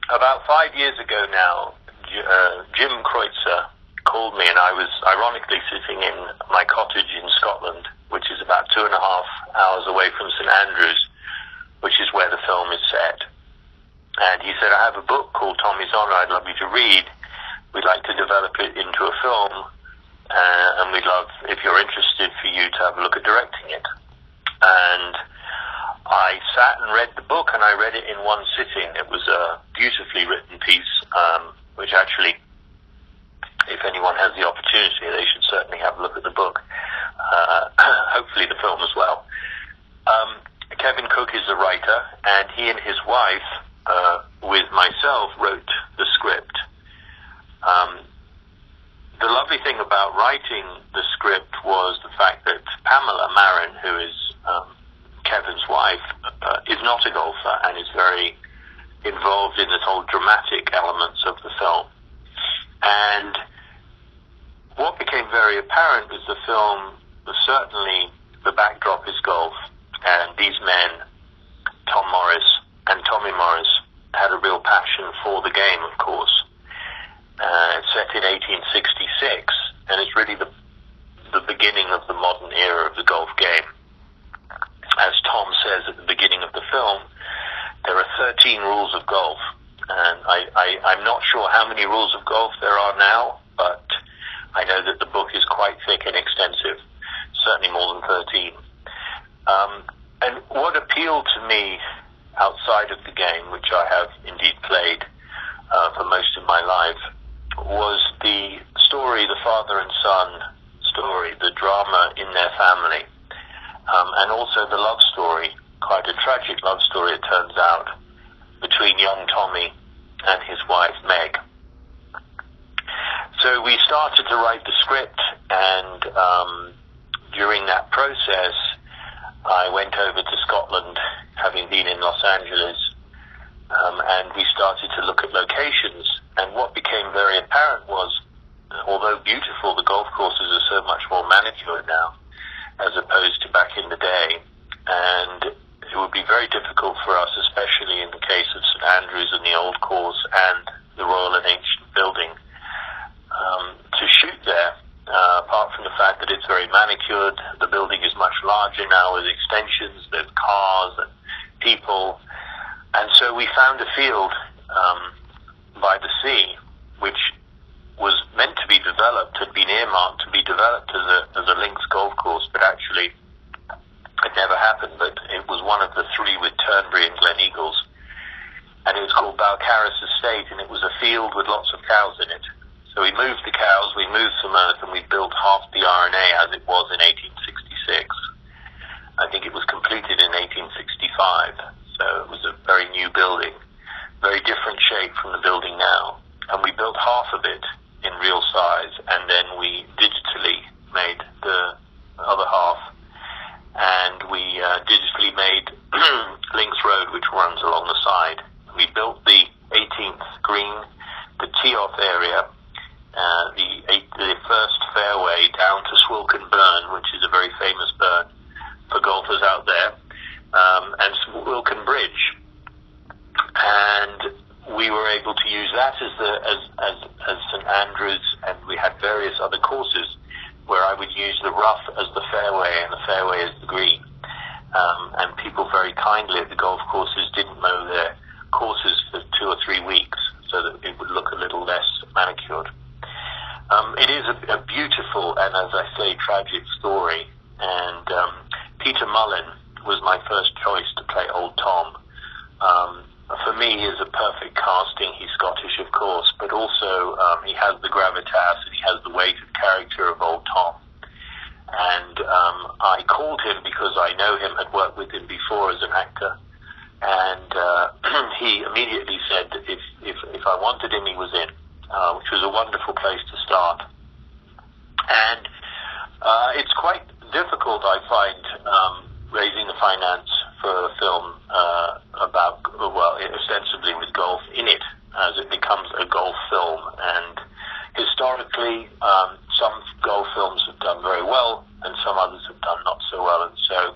about 5 years ago now, Jim Kreutzer called me, and I was ironically sitting in my cottage in Scotland, which is about 2.5 hours away from St Andrews, which is where the film is set. And he said, I have a book called Tommy's Honor I'd love you to read. We'd like to develop it into a film, and we'd love, if you're interested, for you to have a look at directing it. And I sat and read the book, and I read it in one sitting. It was a beautifully written piece, which actually, if anyone has the opportunity, they should certainly have a look at the book. Hopefully the film as well. Kevin Cook is the writer, and he and his wife, with myself, wrote the script. The lovely thing about writing the script was the fact that Pamela, Marin, who is Kevin's wife, is not a golfer and is very involved in the whole dramatic elements of the film. And what became very apparent was the film was certainly the backdrop is golf, and these men, Tom Morris and Tommy Morris, had a real passion for the game, of course. It's set in 1866, and it's really the beginning of the modern era of the golf game. As Tom says at the beginning of the film, there are 13 rules of golf, and I'm not sure how many rules of golf there are now, but I know that the book is quite thick and extensive, certainly more than 13. And what appealed to me outside of the game, which I have indeed played for most of my life, was the story, the father and son story, the drama in their family, and also the love story, quite a tragic love story it turns out, between young Tommy and his wife Meg. So we started to write the script, and during that process I went over to Scotland, having been in Los Angeles, and we started to look at locations. And what became very apparent was, although beautiful, the golf courses are so much more manicured now, as opposed to back in the day. And it would be very difficult for us, especially in the case of St Andrews and the Old Course and the Royal and Ancient Building, to shoot there. Apart from the fact that it's very manicured, the building is much larger now with extensions, there's cars and people. And so we found a field by the sea, which was meant to be developed, had been earmarked to be developed as a links golf course, but actually it never happened. But it was one of the three with Turnberry and Glen Eagles, and it was called Balcarras Estate, and it was a field with lots of cows in it. So we moved the cows, we moved some earth, and we built half the RNA as it was in 1866. I think it was completed in 1865, so it was a very new building, very different shape from the building now. And we built half of it in real size, and then we digitally made the other half, and we digitally made Links Road, which runs along the side. We built the 18th green, the tee-off area, the first fairway down to Swilcan Burn, which is a very famous burn for golfers out there, and Swilcan Bridge. And we were able to use that as St Andrews, and we had various other courses where I would use the rough as the fairway and the fairway as the green. And people very kindly at the golf courses didn't mow their courses for 2 or 3 weeks so that it would look a little less manicured. It is a beautiful and, as I say, tragic story. And Peter Mullin was my first choice to play Old Tom. For me, he is a perfect casting. He's Scottish, of course, but also he has the gravitas and he has the weight of character of Old Tom. And I called him because I know him, had worked with him before as an actor. And he immediately said that if I wanted him, he was in, which was a wonderful place to start. And it's quite difficult, I find, raising the finance for a film about, well, ostensibly with golf in it, as it becomes a golf film. And historically, some golf films have done very well, and some others have done not so well. And so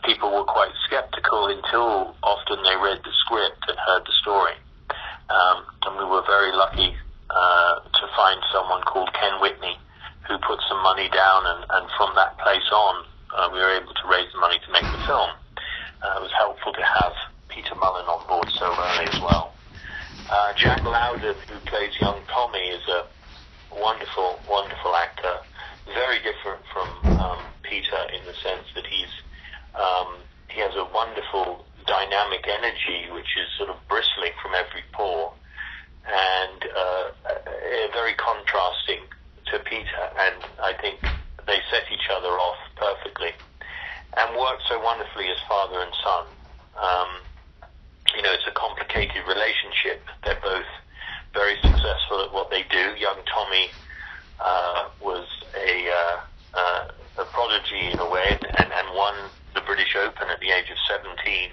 people were quite skeptical until often they read the script and heard the story. from that place on, we were able to raise the money to make the film. It was helpful to have Peter Mullen on board so early as well. Jack Lowden, who plays young Tommy, is a wonderful, wonderful actor. Very different from Peter in the sense that he has a wonderful dynamic energy which is sort of bristling from every pore, and very contrasting to Peter, and I think they set each other off perfectly and work so wonderfully as father and son. It's a complicated relationship. They're both very successful at what they do. Young Tommy was a prodigy in a way, and won the British Open at the age of 17,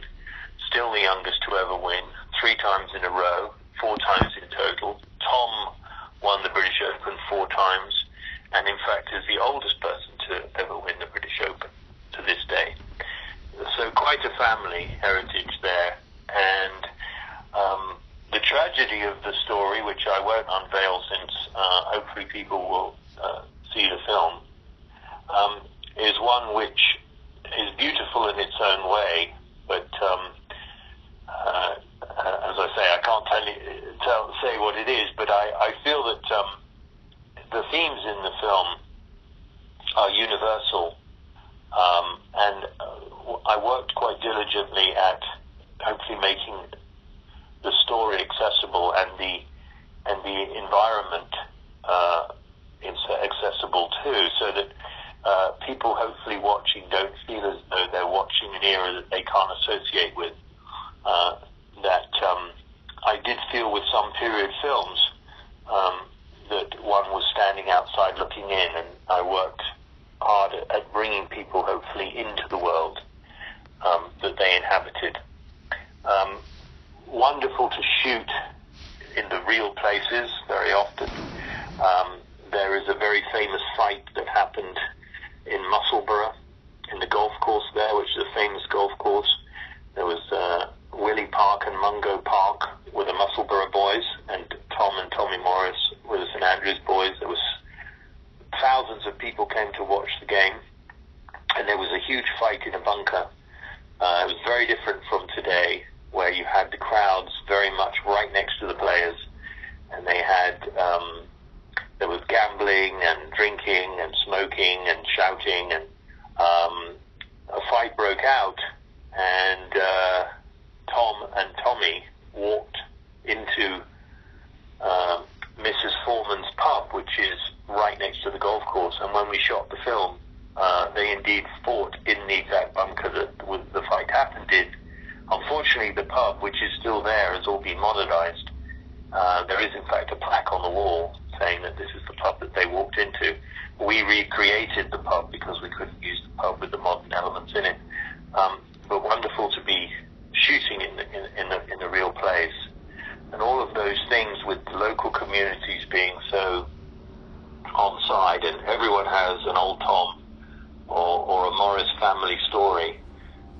still the youngest to ever win, 3 times in a row, 4 times in total. Tom won the British Open 4 times, and in fact is the oldest person to ever win the British Open to this day. So quite a family heritage there. And the tragedy of the story, which I won't unveil since hopefully people will see the film, is one which is beautiful in its own way, but as I say, I can't say what it is, but I feel that the themes in the film are universal, and I worked quite diligently at hopefully making the story accessible and the environment accessible too, so that people hopefully watching don't feel as though they're watching an era that they can't associate with. I did feel with some period films that one was standing outside looking in, and I worked hard at bringing people hopefully into the world that they inhabited. Wonderful to shoot in the real places very often. There is a very famous fight that happened in Musselburgh, in the golf course there, which is a famous golf course. There was Willie Park and Mungo Park were the Musselburgh boys, and Tom and Tommy Morris were the St Andrews boys. There was thousands of people came to watch the game, and there was a huge fight in a bunker. It was very different from today, where you had the crowds very much right next to the players, and they had there was gambling and drinking and smoking and shouting, and a fight broke out, and Tom and Tommy walked into Mrs. Foreman's pub, which is right next to the golf course, and when we shot the film, they indeed fought in the exact bunker that the fight happened in. Unfortunately, the pub, which is still there, has all been modernized. There is, in fact, a plaque on the wall saying that this is the pub that they walked into. We recreated the pub because we couldn't use the pub with the modern elements in it. But wonderful to be shooting in the real place. And all of those things with the local communities being so on side, and everyone has an old Tom or a Morris family story,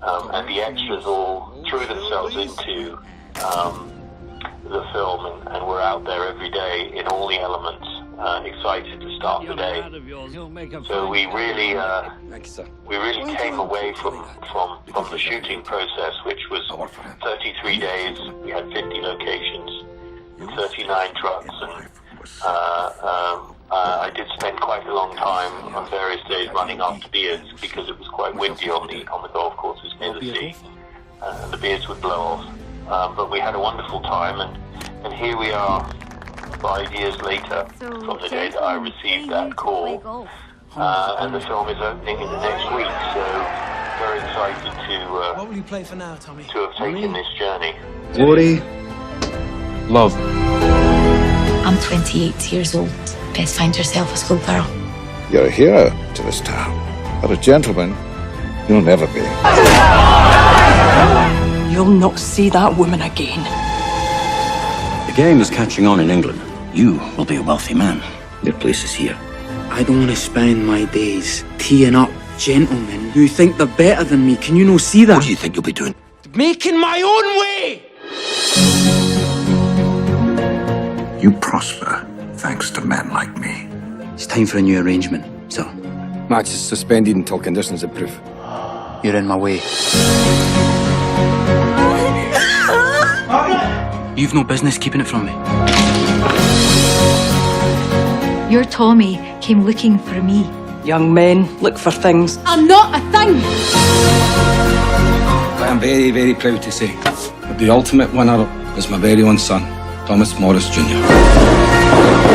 and the extras all threw themselves into the film, and we're out there every day in all the elements, excited to start the day. So we really came away from the shooting process, which was 33 days. We had 50 locations, 39 trucks, and I did spend quite a long time on various days running after beards, because it was quite windy on the golf courses near the sea, and the beards would blow off. But we had a wonderful time, and here we are 5 years later from the day that I received that call, and the film is opening in the next week, so very excited what will you play for now, Tommy? to have taken this journey. Glory, love. I'm 28 years old. Best find yourself a schoolgirl. You're a hero to this town, but a gentleman you'll never be. You'll not see that woman again. The game is catching on in England. You will be a wealthy man. Your place is here. I don't want to spend my days teeing up gentlemen who think they're better than me. Can you not see that? What do you think you'll be doing? Making my own way! You prosper thanks to men like me. It's time for a new arrangement, sir. Match is suspended until conditions improve. You're in my way. You've no business keeping it from me. Your Tommy came looking for me. Young men look for things. I'm not a thing! But I'm very, very proud to say that the ultimate winner is my very own son, Thomas Morris Jr.